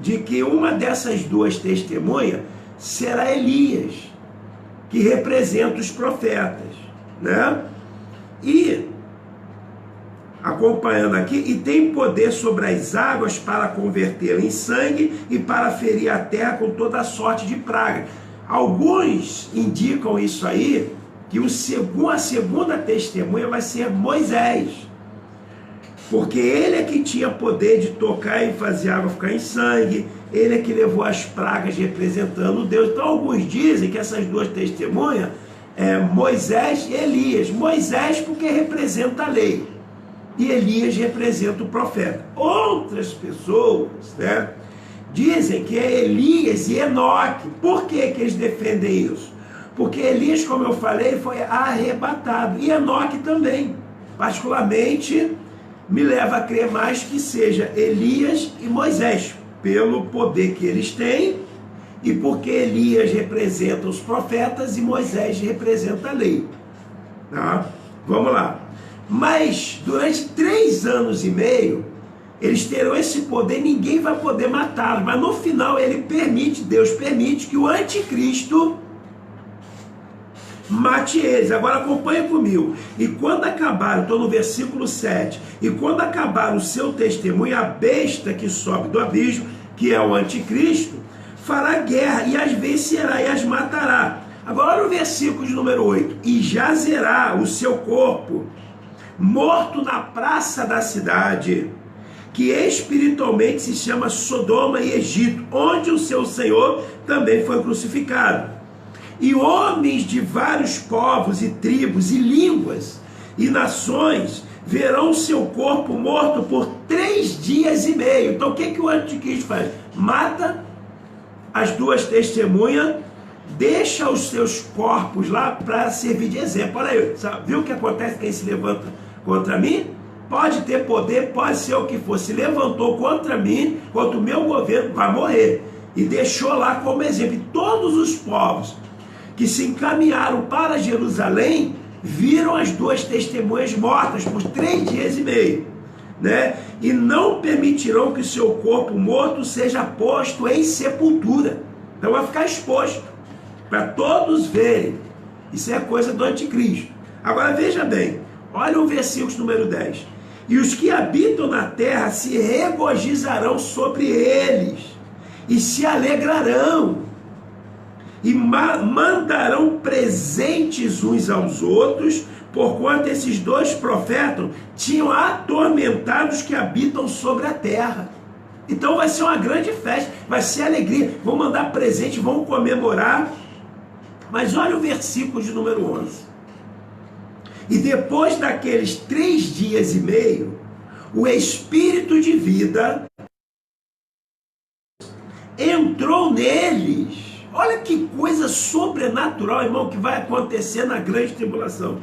de que uma dessas duas testemunhas será Elias, que representa os profetas, né? E, acompanhando aqui, e tem poder sobre as águas para convertê-la em sangue e para ferir a terra com toda a sorte de praga. Alguns indicam isso aí, que a segunda testemunha vai ser Moisés, porque ele é que tinha poder de tocar e fazer a água ficar em sangue, ele é que levou as pragas representando Deus. Então alguns dizem que essas duas testemunhas é Moisés e Elias. Moisés porque representa a lei, e Elias representa o profeta. Outras pessoas, né, dizem que é Elias e Enoque. Por que eles defendem isso? Porque Elias, como eu falei, foi arrebatado, e Enoque também. Particularmente, me leva a crer mais que seja Elias e Moisés, pelo poder que eles têm, e porque Elias representa os profetas e Moisés representa a lei. Tá? Vamos lá. Mas durante 3 anos e meio, eles terão esse poder, ninguém vai poder matá-los, mas no final Deus permite que o anticristo mate eles. Agora acompanha comigo. E quando acabar, estou no versículo 7, e quando acabar o seu testemunho, a besta que sobe do abismo, que é o anticristo, fará guerra e as vencerá e as matará. Agora olha o versículo de número 8. E jazerá o seu corpo morto na praça da cidade, que espiritualmente se chama Sodoma e Egito, onde o seu Senhor também foi crucificado. E homens de vários povos e tribos e línguas e nações verão o seu corpo morto por 3 dias e meio. Então o que o anticristo faz? Mata as duas testemunhas deixa os seus corpos lá para servir de exemplo. Olha aí, sabe? Viu o que acontece quem se levanta contra mim? Pode ter poder, pode ser o que for. Se levantou contra mim, contra o meu governo, vai morrer. E deixou lá como exemplo. E todos os povos que se encaminharam para Jerusalém viram as duas testemunhas mortas por 3 dias e meio, né? E não permitirão que seu corpo morto seja posto em sepultura. Então vai ficar exposto para todos verem. Isso é coisa do anticristo. Agora veja bem, olha o versículo número 10. E os que habitam na terra se regozijarão sobre eles e se alegrarão e mandarão presentes uns aos outros, porquanto esses 2 profetas tinham atormentado os que habitam sobre a terra. Então vai ser uma grande festa, vai ser alegria, vão mandar presente, vão comemorar. Mas olha o versículo de número 11. E depois daqueles 3 dias e meio, o Espírito de vida entrou neles. Olha que coisa sobrenatural, irmão, que vai acontecer na grande tribulação.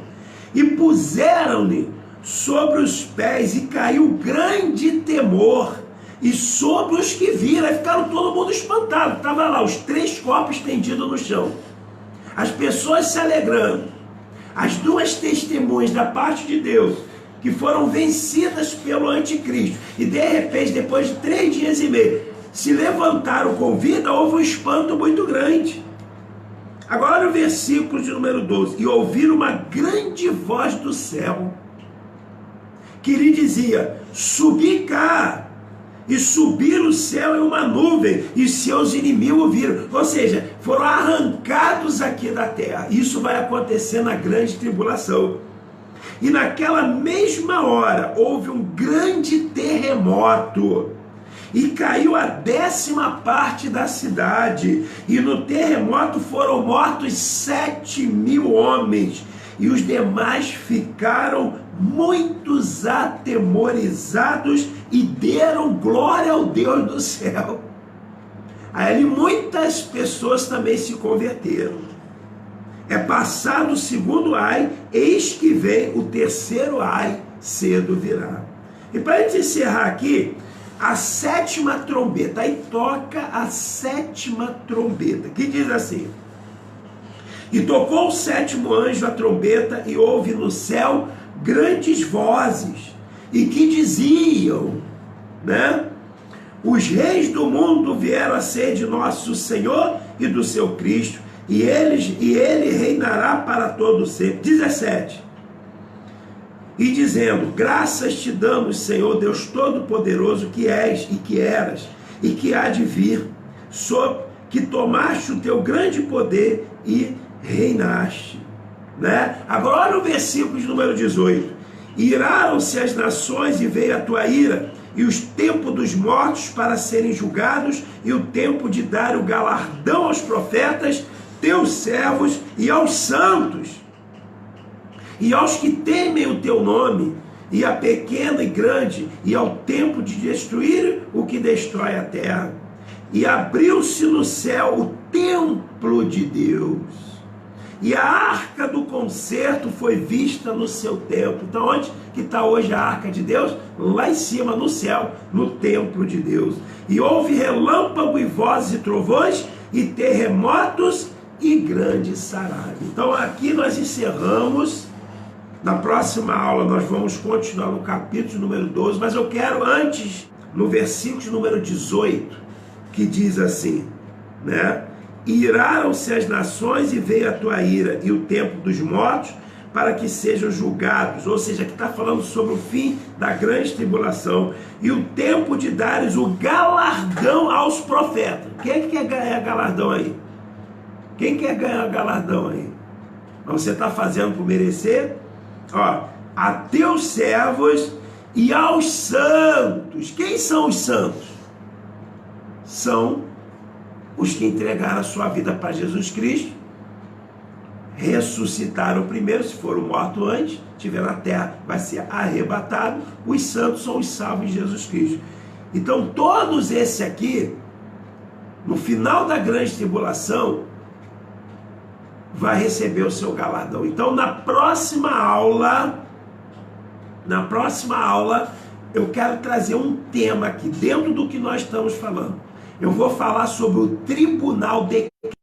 E puseram-lhe sobre os pés, e caiu grande temor, e sobre os que viram, aí ficaram todo mundo espantado. Estava lá os 3 corpos estendidos no chão, as pessoas se alegrando, as 2 testemunhas da parte de Deus, que foram vencidas pelo anticristo, e de repente, depois de 3 dias e meio, se levantaram com vida, houve um espanto muito grande. Agora olha o versículo de número 12. E ouviram uma grande voz do céu, que lhe dizia: subi cá. E subiram o céu em uma nuvem, e seus inimigos o viram. Ou seja, foram arrancados aqui da terra. Isso vai acontecer na grande tribulação. E naquela mesma hora houve um grande terremoto, e caiu a 10ª parte da cidade, e no terremoto foram mortos 7.000 homens, e os demais ficaram muitos atemorizados e deram glória ao Deus do céu. Aí muitas pessoas também se converteram. É passado o 2º ai, eis que vem o 3º ai, cedo virá. E para a gente encerrar aqui, a 7ª trombeta, aí toca a 7ª trombeta, que diz assim: e tocou o 7º anjo a trombeta, e houve no céu grandes vozes, e que diziam, né? Os reis do mundo vieram a ser de nosso Senhor e do seu Cristo, e ele reinará para todo sempre. 17. E dizendo: graças te damos, Senhor Deus Todo-Poderoso, que és e que eras e que há de vir, que tomaste o teu grande poder e reinaste, né? Agora olha o versículo de número 18. Iraram-se as nações e veio a tua ira, e os tempos dos mortos para serem julgados, e o tempo de dar o galardão aos profetas, teus servos, e aos santos, e aos que temem o teu nome, e a pequeno e grande, e ao tempo de destruir o que destrói a terra. E abriu-se no céu o templo de Deus, e a arca do concerto foi vista no seu templo. Então onde que está hoje a arca de Deus? Lá em cima, no céu, no templo de Deus. E houve relâmpago e vozes e trovões, e terremotos e grande saraiva. Então aqui nós encerramos. Na próxima aula nós vamos continuar no capítulo número 12, mas eu quero antes, no versículo número 18, que diz assim, né? Iraram-se as nações e veio a tua ira, e o tempo dos mortos para que sejam julgados. Ou seja, aqui está falando sobre o fim da grande tribulação, e o tempo de dares o galardão aos profetas. Quem quer ganhar galardão aí? Quem quer ganhar galardão aí? Mas você está fazendo por merecer? Ó, a teus servos e aos santos. Quem são os santos? São os que entregaram a sua vida para Jesus Cristo, ressuscitaram primeiro, se foram mortos antes, estiver na terra, vai ser arrebatado. Os santos são os salvos de Jesus Cristo. Então todos esses aqui, no final da grande tribulação, vai receber o seu galardão. Então, na próxima aula, eu quero trazer um tema aqui, dentro do que nós estamos falando. Eu vou falar sobre o tribunal de Cristo.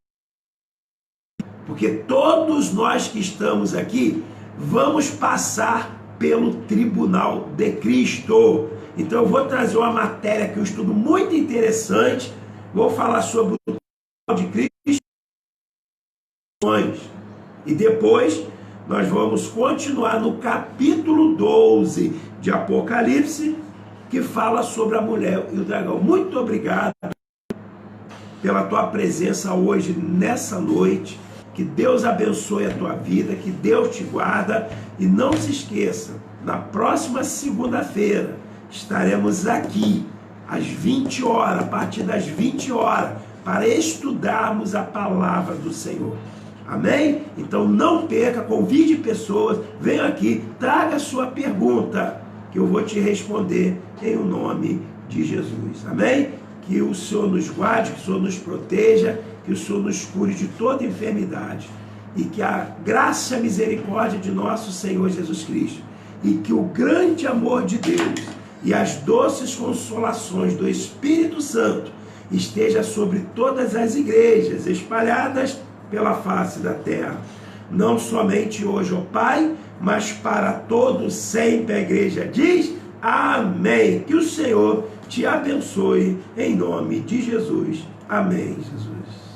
Porque todos nós que estamos aqui, vamos passar pelo tribunal de Cristo. Então, eu vou trazer uma matéria aqui, um estudo muito interessante. Vou falar sobre o tribunal de Cristo. E depois nós vamos continuar no capítulo 12 de Apocalipse, que fala sobre a mulher e o dragão. Muito obrigado pela tua presença hoje, nessa noite. Que Deus abençoe a tua vida, que Deus te guarda. E não se esqueça, na próxima segunda-feira estaremos aqui às 20 horas, a partir das 20 horas, para estudarmos a palavra do Senhor. Amém? Então não perca, convide pessoas, venha aqui, traga a sua pergunta, que eu vou te responder em o nome de Jesus. Amém? Que o Senhor nos guarde, que o Senhor nos proteja, que o Senhor nos cure de toda enfermidade. E que a graça e a misericórdia de nosso Senhor Jesus Cristo, e que o grande amor de Deus e as doces consolações do Espírito Santo esteja sobre todas as igrejas espalhadas pela face da terra, não somente hoje, ó Pai, mas para todos sempre. A igreja diz amém. Que o Senhor te abençoe em nome de Jesus. Amém, Jesus.